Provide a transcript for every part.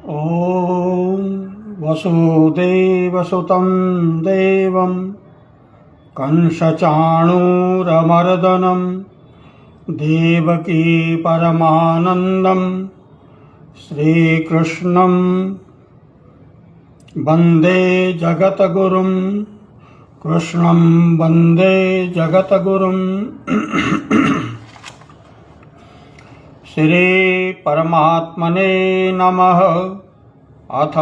ॐ वसुदेवसुतं देवं कंसचाणूरमर्दनं देवकी परमानन्दं श्रीकृष्णं वन्दे जगद्गुरुं कृष्णं वन्दे जगद्गुरुं। श्री परमात्मने नमः। अथ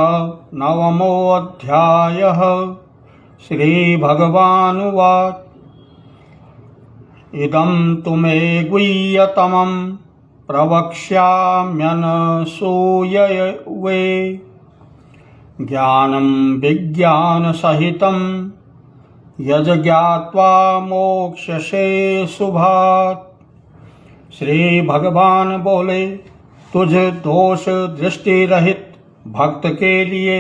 नवमोऽध्यायः। श्रीभगवानुवाच इदं तु मे गुह्यतमं प्रवक्ष्याम्यनसूयवे ज्ञानं विज्ञानसहितं यज्ज्ञात्वा मोक्ष्यसे शुभात्। श्री भगवान बोले, तुझ दोष दृष्टि रहित भक्त के लिए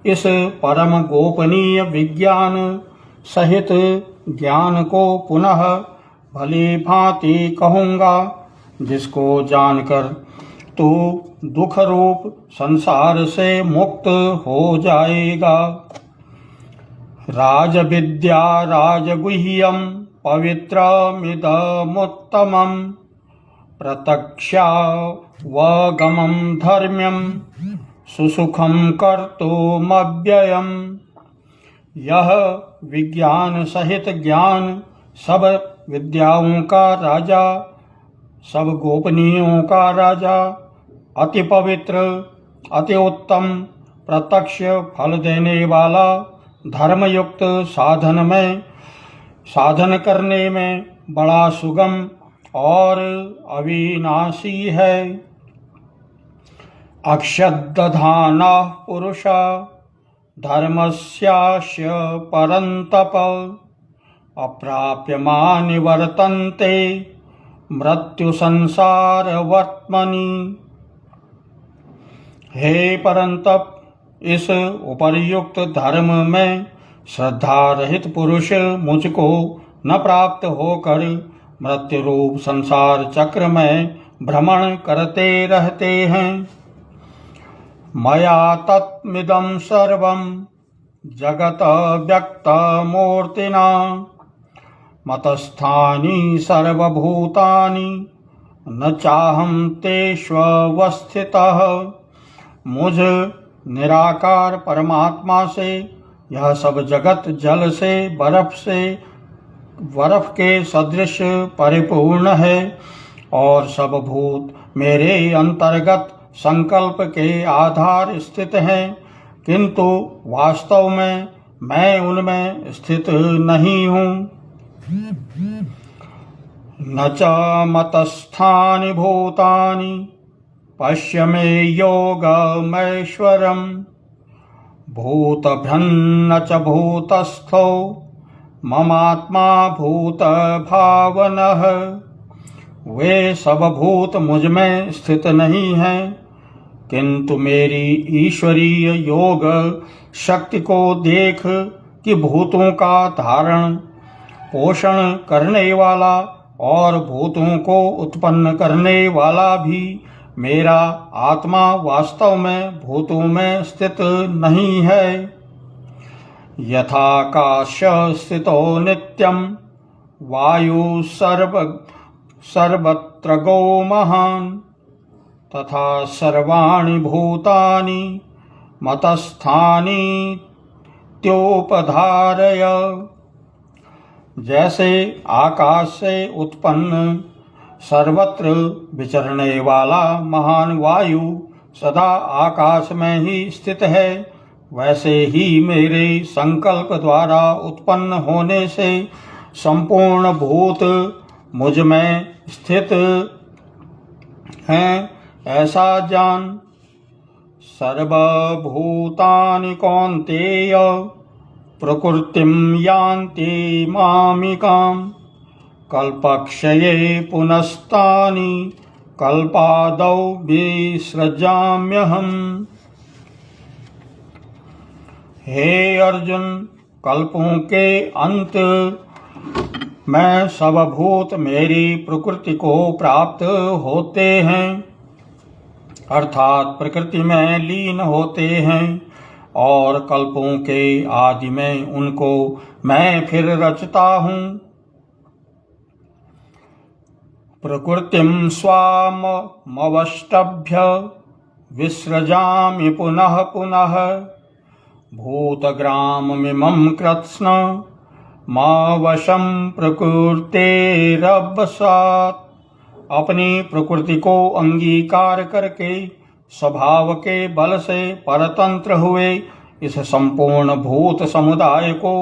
इस परम गोपनीय विज्ञान सहित ज्ञान को पुनः भली भांति कहूँगा, जिसको जानकर तू दुख रूप संसार से मुक्त हो जाएगा। राजविद्या राजगुह्यम पवित्रमिदमुत्तमम् प्रत्यक्षावगमं धर्म्यं सुसुखं कर्तुमव्ययम्। यह विज्ञान सहित ज्ञान सब विद्याओं का राजा, सब गोपनीयों का राजा, अति पवित्र, अति उत्तम, प्रत्यक्ष फल देने वाला, धर्मयुक्त साधन करने में बड़ा सुगम और अविनाशी है। अक्षदधानः पुरुषः धर्मस्यास्य परन्तप अप्राप्यमानि वर्तन्ते मृत्यु संसारवर्त्मनि। हे परंतप, इस उपर्युक्त धर्म में श्रद्धा रहित पुरुष मुझको न प्राप्त होकर मृत्यु रूप संसार चक्र में भ्रमण करते रहते हैं। मया तत्मिदं सर्वं जगत व्यक्तमूर्तिना मतस्थानि सर्वभूतानि न चाहं तेष्वस्थितः। मुझ निराकार परमात्मा से यह सब जगत जल से बर्फ के सदृश परिपूर्ण है और सब भूत मेरे अंतर्गत संकल्प के आधार स्थित हैं, किंतु वास्तव में मैं उनमें स्थित नहीं हूँ। न च मतस्थानि भूतानि पश्य मे योगमैश्वरम् भूतभ्यन्न च भूतस्थो ममात्मा भूत भावनः। वे सब भूत मुझ में स्थित नहीं हैं, किंतु मेरी ईश्वरीय योग शक्ति को देख कि भूतों का धारण पोषण करने वाला और भूतों को उत्पन्न करने वाला भी मेरा आत्मा वास्तव में भूतों में स्थित नहीं है। यथाकाश स्थितो नित्यं वायु सर्वत्र गो महान् तथा सर्वाणि भूतानि मतस्थानि त्योपधारय। जैसे आकाश से उत्पन्न सर्वत्र विचरने वाला महान वायु सदा आकाश में ही स्थित है, वैसे ही मेरे संकल्प द्वारा उत्पन्न होने से संपूर्ण भूत मुझ में स्थित हैं, ऐसा जान। सर्वभूतानि कौन्तेय प्रकृतिं यान्ति मामिकां कल्पक्षये पुनस्तानि कल्पादौ विसृजाम्यहम्। हे अर्जुन, कल्पों के अंत में सब भूत मेरी प्रकृति को प्राप्त होते हैं। अर्थात प्रकृति में लीन होते हैं और कल्पों के आदि में उनको मैं फिर रचता हूँ। प्रकृतिं स्वामवष्टभ्य विसृजामि पुनः पुनः भूतग्राममिमं कृत्स्न मा वशं प्रकृतेरवसात्। अपनी प्रकृति को अंगीकार करके स्वभाव के बल से परतंत्र हुए इस संपूर्ण भूत समुदाय को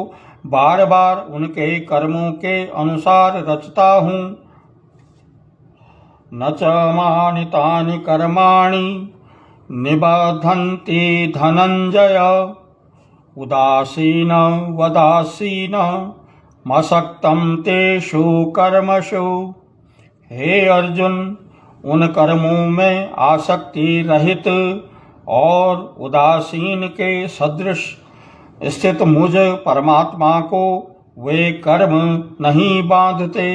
बार बार उनके कर्मों के अनुसार रचता हूँ। न च मानि तानि कर्माणि निबध्नन्ति धनंजय उदासीन वदासीन मसक्तं तेषु कर्मसु। हे अर्जुन, उन कर्मों में आसक्ति रहित और उदासीन के सदृश स्थित मुझ परमात्मा को वे कर्म नहीं बांधते।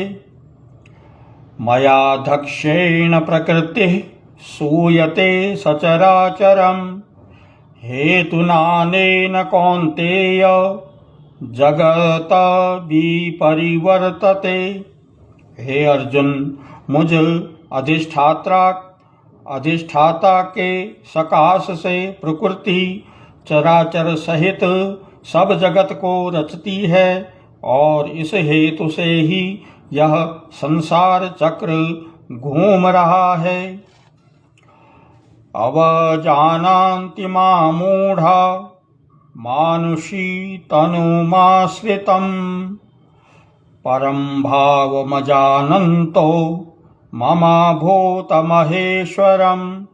मया दक्षेण प्रकृतिः सूयते सचराचरम् हेतुनानेन कौन्तेय जगत विपरिवर्तते। हे अर्जुन, मुझ अधिष्ठाता के सकाश से प्रकृति चराचर सहित सब जगत को रचती है और इस हेतु से ही यह संसार चक्र घूम रहा है। अवजानान्ति मां मूढ़ा मानुषी तनुमाश्रितं परं भावमजानन्तो ममाभूतमहेश्वरम्।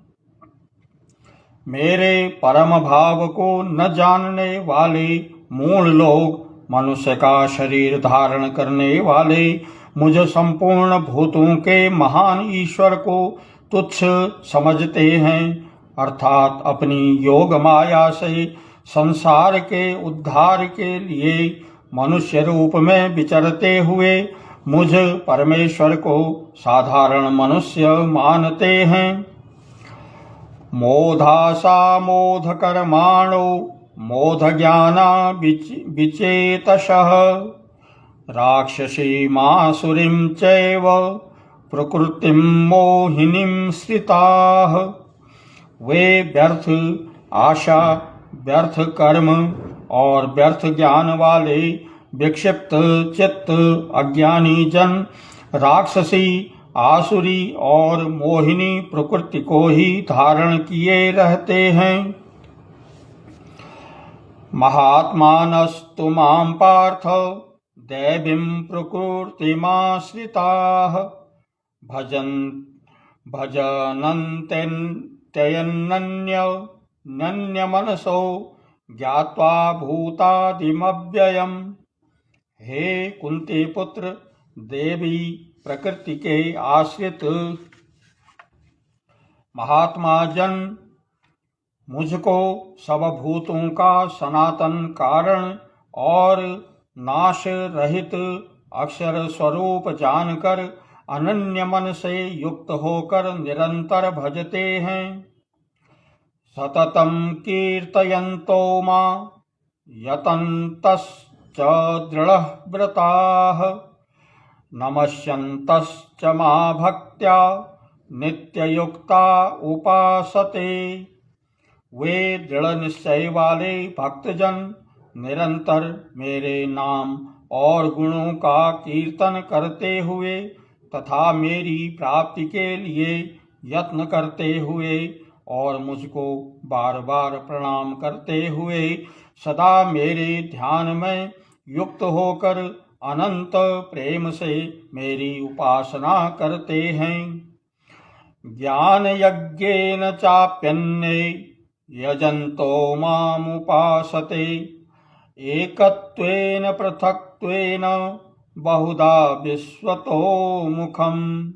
मेरे परम भाव को न जानने वाले मूढ़ लोग मनुष्य का शरीर धारण करने वाले मुझ संपूर्ण भूतों के महान ईश्वर को तुच्छ समझते हैं, अर्थात अपनी योग माया से संसार के उद्धार के लिए मनुष्य रूप में विचरते हुए मुझ परमेश्वर को साधारण मनुष्य मानते हैं। मोधासा मोध कर्माणो मोध ज्ञाना विचेतसः राक्षसी मासुरीं चैव प्रकृतिं मोहिनीं श्रिताः। वे व्यर्थ आशा, व्यर्थ कर्म और व्यर्थ ज्ञान वाले विक्षिप्त चित्त अज्ञानी जन राक्षसी, आसुरी और मोहिनी प्रकृति को ही धारण किए रहते हैं। महात्मानस्तु मां पार्थ दैवीं प्रकृतिमाश्रिताः भजन्त्यनन्यमनसो ज्ञात्वा भूतादिमव्ययम्। हे कुंती पुत्र, देवी प्रकृति के आश्रित महात्मा जन मुझको सब भूतों का सनातन कारण और नाश रहित अक्षर स्वरूप जानकर अनन्य मन से युक्त होकर निरंतर भजते हैं। सततं कीर्तयन्तो मां यतन्तश्च दृढ़ व्रताः नमस्यन्तश्च मां भक्त्या नित्ययुक्ता उपासते। वे दृढ़ निश्चय वाले भक्तजन निरंतर मेरे नाम और गुणों का कीर्तन करते हुए तथा मेरी प्राप्ति के लिए यत्न करते हुए और मुझको बार बार प्रणाम करते हुए सदा मेरे ध्यान में युक्त होकर अनंत प्रेम से मेरी उपासना करते हैं। ज्ञान यज्ञेन चाप्यन्ने यजन्तो मामुपासते एकत्वेन पृथक्त्वेन बहुधा विश्वतो मुखम।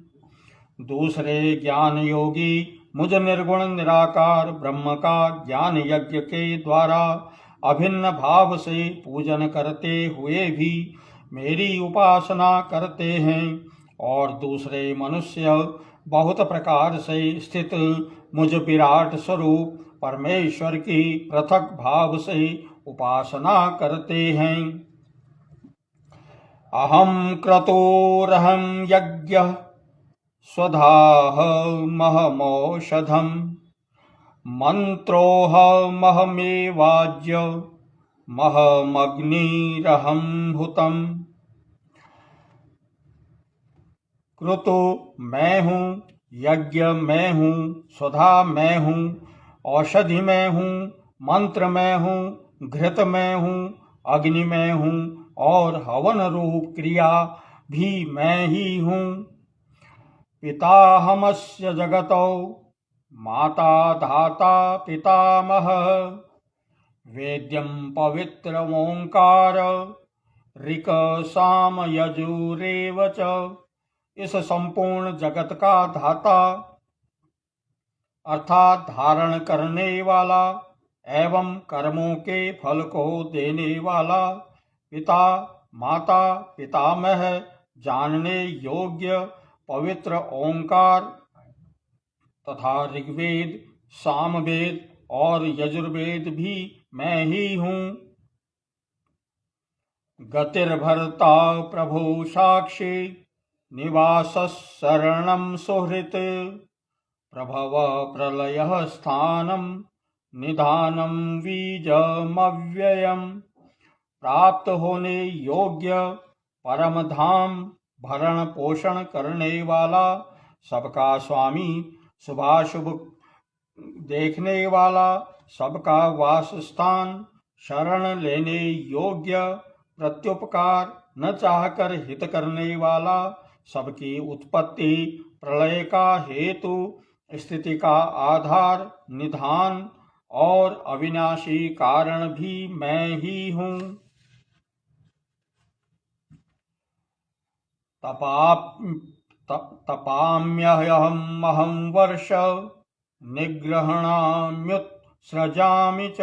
दूसरे ज्ञान योगी मुझ निर्गुण निराकार ब्रह्म का ज्ञान यज्ञ के द्वारा अभिन्न भाव से पूजन करते हुए भी मेरी उपासना करते हैं और दूसरे मनुष्य बहुत प्रकार से स्थित मुझ विराट स्वरूप परमेश्वर की पृथक भाव से उपासना करते हैं। अहम क्रतुरहं यज्ञः स्वधाहमहमौषधम् मन्त्रोऽहमहमेवाज्य महमग्निरहं हुतम्। क्रतु मैं हूँ, यज्ञ मैं हूँ, स्वधा मैं हूँ, औषधि मैं हूँ, मंत्र मैं हूँ, घृत मैं हूँ, अग्नि मैं हूँ और हवन रूप क्रिया भी मैं ही हूँ। पिताहमस्य जगतो माता धाता पितामह वेद्यं पवित्रमोंकार ऋक् साम यजुरेव च। इस संपूर्ण जगत का धाता अर्थात धारण करने वाला एवं कर्मों के फल को देने वाला, पिता माता पितामह जानने योग्य पवित्र ओंकार तथा ऋग्वेद सामवेद और यजुर्वेद भी मैं ही हूँ। गतिर्भर्ता प्रभु साक्षी निवासः शरणं सुहृत् प्रभव प्रलयः स्थानं निधानं बीजमव्ययम्। प्राप्त होने योग्य परम धाम, भरण पोषण करने वाला, सबका स्वामी, शुभाशुभ देखने वाला, सबका वास स्थान, शरण लेने योग्य, प्रत्युपकार न चाहकर हित करने वाला, सबकी उत्पत्ति प्रलय का हेतु, स्थिति का आधार, निधान और अविनाशी कारण भी मैं ही हूँ। तपाम्यहमहं वर्ष निग्रहणाम्युत्सृजामि च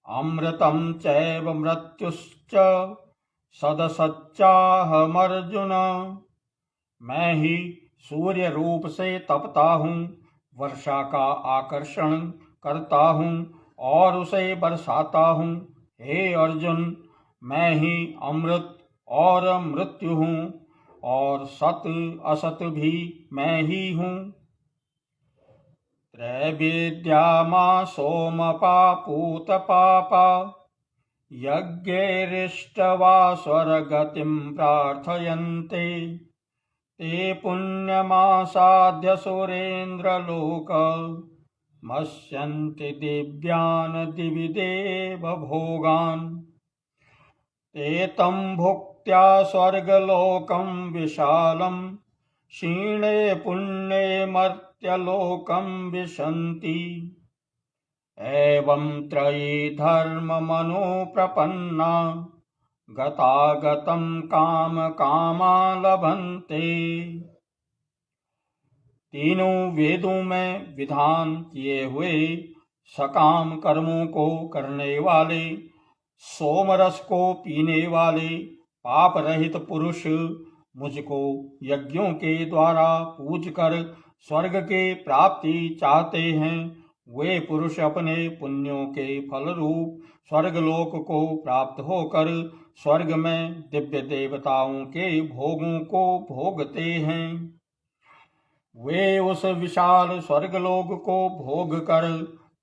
अमृतं चैव मृत्युश्च सदसच्चाहमर्जुन। मैं ही सूर्य रूप से तपता हूँ, वर्षा का आकर्षण करता हूँ और उसे बरसाता हूँ। हे अर्जुन, मैं ही अमृत और मृत्यु हूँ और सत असत भी मैं ही हूँ। त्रैवेद्या मा सोमपा पूत पापा यज्ञैरिष्टवा स्वर्गतिं प्रार्थयन्ते ते पुण्यमासाद्य सुरेन्द्रलोक मस्यन्ति दिव्यान् दिवि देव भोगान्। ते तं भुक्त्या स्वर्गलोकं विशालं क्षीणे पुण्ये मर्त्यलोकं विशन्ति। एवं त्रयी धर्ममनुप्रपन्ना गतागतं काम कामा लभन्ते। तीनों वेदों में विधान किए हुए सकाम कर्मों को करने वाले, सोमरस को पीने वाले, पाप रहित पुरुष मुझको यज्ञों के द्वारा पूज कर स्वर्ग के प्राप्ति चाहते हैं। वे पुरुष अपने पुण्यों के फल रूप स्वर्गलोक को प्राप्त होकर स्वर्ग में दिव्य देवताओं के भोगों को भोगते हैं। वे उस विशाल स्वर्गलोक को भोग कर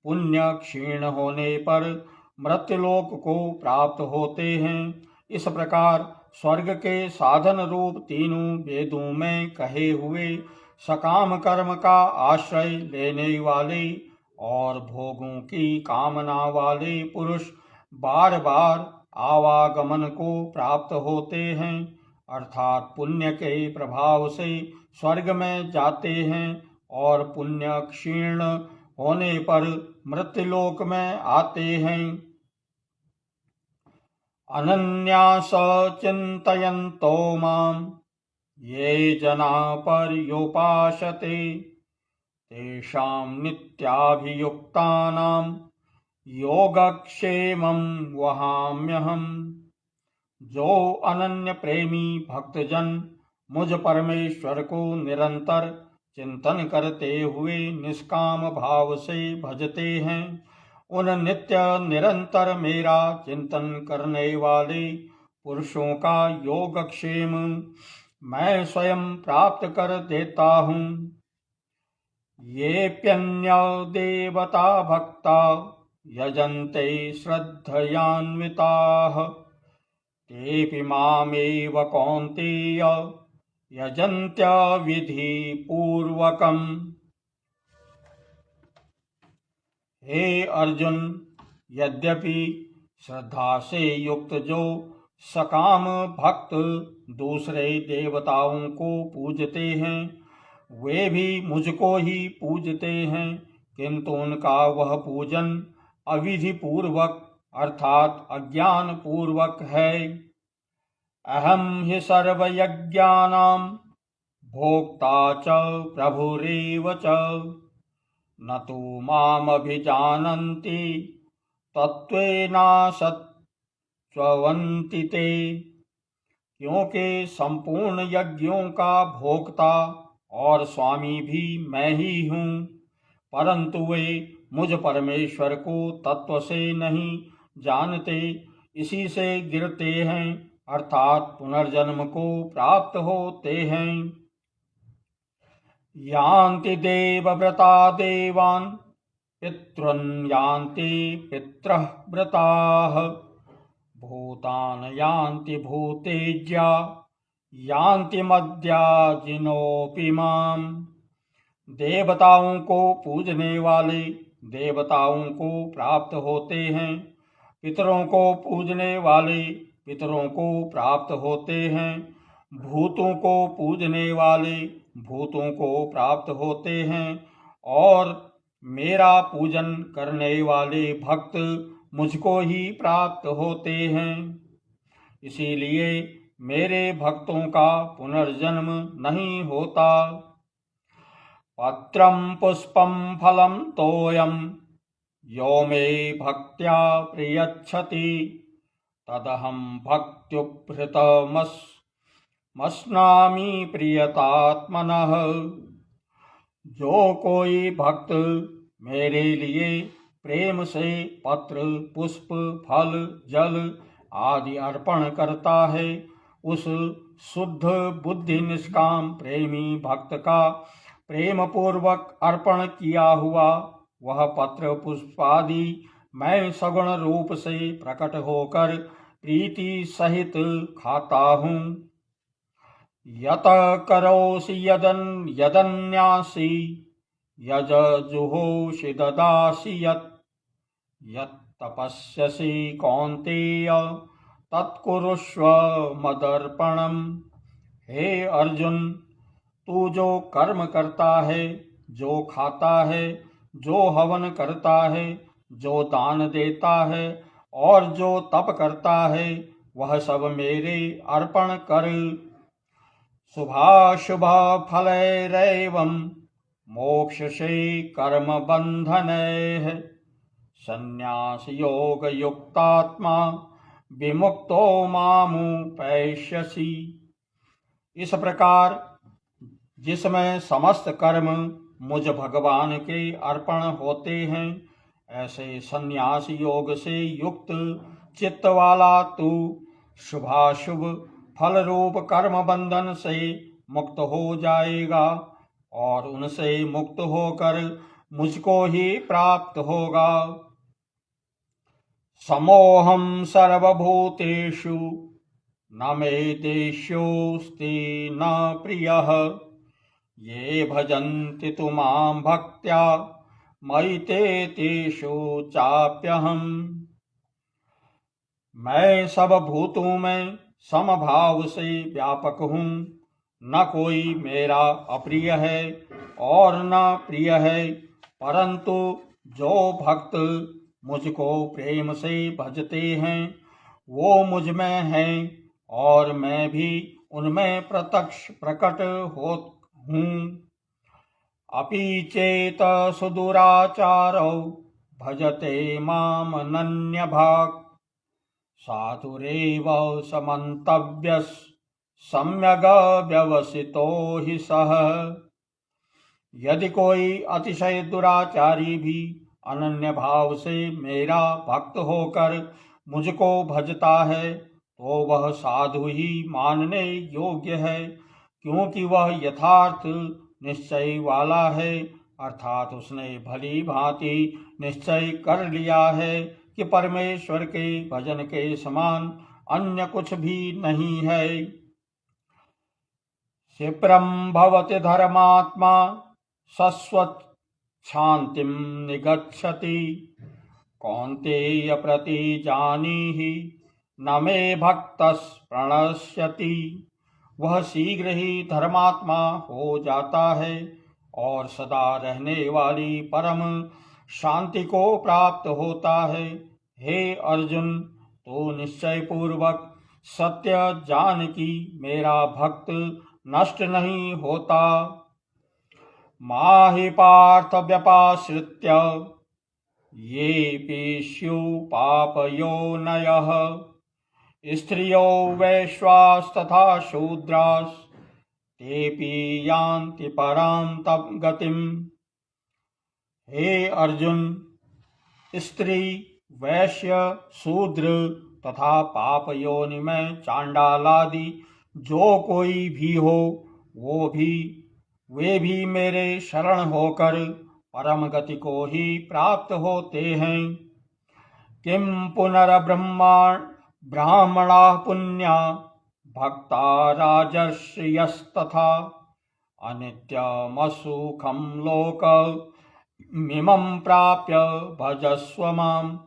पुण्य क्षीण होने पर मृत्युलोक को प्राप्त होते हैं। इस प्रकार स्वर्ग के साधन रूप तीनों वेदों में कहे हुए सकाम कर्म का आश्रय लेने वाले और भोगों की कामना वाले पुरुष बार बार आवागमन को प्राप्त होते हैं, अर्थात पुण्य के प्रभाव से स्वर्ग में जाते हैं और पुण्य क्षीण होने पर मृत्युलोक में आते हैं। अनन्यास चिन्तयन्तो मां ये जना पर्युपासते तेषां नित्याभियुक्तानां योगक्षेमं वहाम्यहम्। जो अनन्य प्रेमी भक्तजन मुझ परमेश्वर को निरंतर चिंतन करते हुए निष्काम भाव से भजते हैं, उन नित्य निरंतर मेरा चिंतन करने वाले पुरुषों का योगक्षेम मैं स्वयं प्राप्त कर देता हूँ। ये प्यन्य देवता भक्ता यजन्ते श्रद्धयान्विताः तेऽपि मामेव कौन्तेय यजन्त्य विधि पूर्वकम्। हे अर्जुन, यद्यपि श्रद्धा से युक्त जो सकाम भक्त दूसरे देवताओं को पूजते हैं वे भी मुझको ही पूजते हैं, किंतु उनका वह पूजन अविधि पूर्वक अर्थात अज्ञान पूर्वक है। अहम हि सर्वयज्ञानां भोक्ता च प्रभुरेव च न तो मामभिजानन्ति तत्त्वेनासत्त्ववन्ति ते। क्योंकि संपूर्ण यज्ञों का भोक्ता और स्वामी भी मैं ही हूँ, परंतु वे मुझ परमेश्वर को तत्व से नहीं जानते, इसी से गिरते हैं अर्थात पुनर्जन्म को प्राप्त होते हैं। यान्ति देवव्रता देवान् पितॄन् यान्ति पितरः व्रताः भूतान् यान्ति भूतेज्या यान्ति मद्याजिनोऽपि माम्। देवताओं को पूजने वाले देवताओं को प्राप्त होते हैं, पितरों को पूजने वाले पितरों को प्राप्त होते हैं, भूतों को पूजने वाले भूतों को प्राप्त होते हैं, और मेरा पूजन करने वाले भक्त मुझको ही प्राप्त होते हैं। इसीलिए मेरे भक्तों का पुनर्जन्म नहीं होता। पत्रं पुष्पं फलं तोयं यो मे भक्त्या प्रयच्छति तदहं भक्त्युपहृतमस्नामि प्रियतात्मनः। जो कोई भक्त मेरे लिए प्रेम से पत्र पुष्प फल जल आदि अर्पण करता है, उस शुद्ध बुद्धि निष्काम प्रेमी भक्त का प्रेम पूर्वक अर्पण किया हुआ वह पत्र पुष्प आदि मैं सगुण रूप से प्रकट होकर प्रीति सहित खाता हूँ। यत करोसि यदन्यासि यजजुहोषि ददासि यत् तपस्यसि कौन्तेय तत्कुरुष्व मदर्पणम्। हे अर्जुन, तू जो कर्म करता है, जो खाता है, जो हवन करता है, जो दान देता है और जो तप करता है, वह सब मेरे अर्पण कर। शुभाशुभ फलैरेवं मोक्षसे कर्म बंधनैः संन्यास योग युक्तात्मा विमुक्तो मामुपैष्यसि। इस प्रकार जिसमें समस्त कर्म मुझ भगवान के अर्पण होते हैं, ऐसे संन्यास योग से युक्त चित्त वाला तू शुभाशुभ फल रूप कर्म बंधन से मुक्त हो जाएगा और उनसे मुक्त होकर मुझको ही प्राप्त होगा। समोहम सर्वभूतेषु न मे देश्योऽस्ति न प्रियः ये भजन्ति तु मां भक्त्या मयि ते तेषु चाप्यहम्। मैं सब भूतों में समभाव से व्यापक हूँ, न कोई मेरा अप्रिय है और न प्रिय है, परंतु जो भक्त मुझको प्रेम से भजते हैं वो मुझ में हैं और मैं भी उनमें प्रत्यक्ष प्रकट हूँ। अपि चेत सुदुराचारौ भजते मामनन्यभाक् साधुरेव समन्तव्यस् सम्यग् व्यवसितो हि सः। यदि कोई अतिशय दुराचारी भी अनन्य भाव से मेरा भक्त होकर मुझको भजता है तो वह साधु ही मानने योग्य है, क्योंकि वह यथार्थ निश्चय वाला है, अर्थात उसने भली भांति निश्चय कर लिया है कि परमेश्वर के भजन के समान अन्य कुछ भी नहीं है। क्षिप्रं भवति धर्मात्मा शश्वत् शांतिं निगच्छति, कौन्तेय प्रतिजानीहि न मे भक्तः प्रणश्यति। वह शीघ्र ही धर्मात्मा हो जाता है और सदा रहने वाली परम शांति को प्राप्त होता है। हे अर्जुन, तो निश्चय पूर्वक सत्य जान कि मेरा भक्त नष्ट नहीं होता। माहि पार्थ व्यपाश्रित्य ये स्युः पापयोनयः, स्त्रियो वैश्वास्तथा शूद्रास् तेऽपि यान्ति परां गतिम्। हे अर्जुन, स्त्री, वैश्य, शूद्र तथा पाप योनि में चांडालादि जो कोई भी हो वे भी मेरे शरण होकर परम गति को ही प्राप्त होते हैं। किम ब्राह्मणा पुण्या भक्ता राजर्षयस्तथा, अनित्यमसुखं लोकमिमं प्राप्य भजस्व माम्।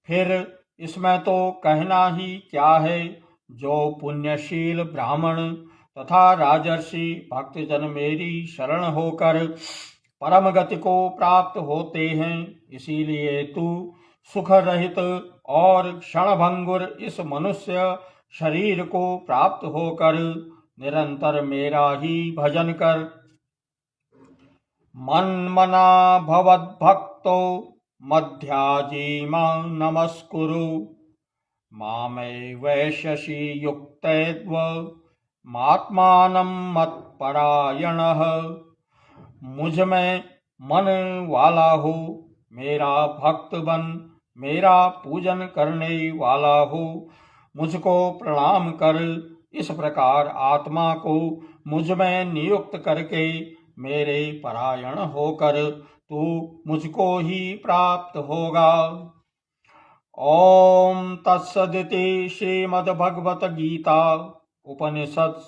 फिर इसमें तो कहना ही क्या है, जो पुण्यशील ब्राह्मण तथा राजर्षि भक्तजन मेरी शरण होकर परम गति को प्राप्त होते हैं, इसीलिए तू सुख रहित और क्षणभंगुर इस मनुष्य शरीर को प्राप्त होकर निरंतर मेरा ही भजन कर। मन्मना भवद्भक्तो मध्याजी मां नमस्कुरु, मामै वैश्यसि युक्तैर्व मात्मानं मत्परायणः। मुझ में मन वाला हो, मेरा भक्त बन, मेरा पूजन करने वाला हो, मुझको प्रणाम कर। इस प्रकार आत्मा को मुझ में नियुक्त करके मेरे परायण होकर तू मुझको ही प्राप्त होगा। ओम तत्सदिति श्रीमद्भगवत गीता उपनिषद्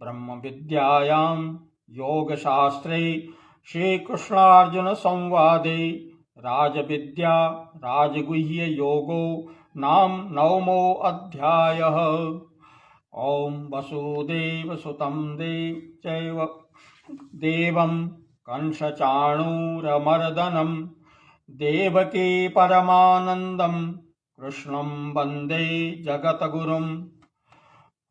ब्रह्म विद्यायां योग शास्त्रे श्री कृष्णार्जुन संवादे राजविद्या राजगुह्य योगो नाम 9मो अध्यायः। ओम वसुदेव सुतं देवं कंसचाणूरमर्दनं देवकी परमानन्दं कृष्णं वन्दे जगद्गुरुं।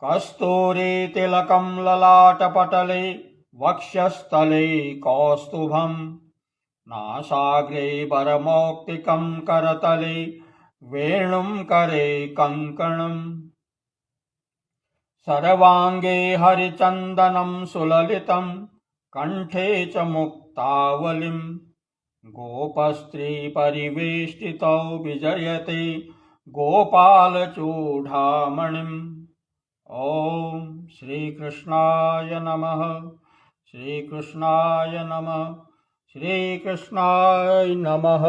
कस्तूरीतिलकं ललाटपटले वक्षस्थले कौस्तुभं, नासाग्रे वरमौक्तिकं करतले वेणुं करे कङ्कणम्। सर्वाङ्गे हरिचन्दनं सुललितं कण्ठे च मुक्तावलिं, गोपस्त्रीपरिवेष्टितौ विजयते गोपालचूडामणिम्। ओम श्रीकृष्णाय नमः, श्रीकृष्णाय नमः, श्रीकृष्णाय नमः।